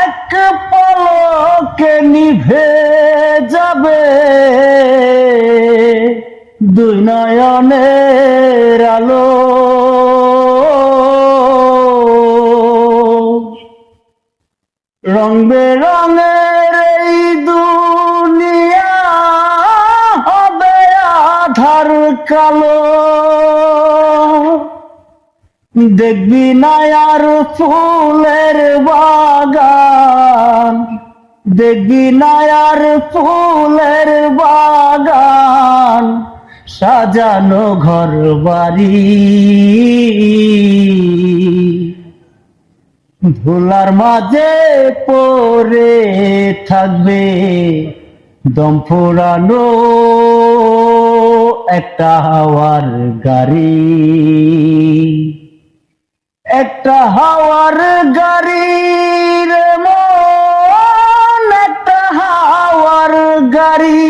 এক পলকে নিভে যাবে দুই নয়নের আলো। রং বেরঙের এই দুনিয়া হবে আধার কালো। দেখবি না আর ফুলের বাগান, দেখবি না আর ফুলের বাগান, সাজানো ঘর বাড়ি। ধুলার মাঝে পড়ে থাকবে দম ফুরানো একটা হাওয়ার গাড়ি, একটা হাওয়ার গাড়ি রে মন, একটা হাওয়ার গাড়ি।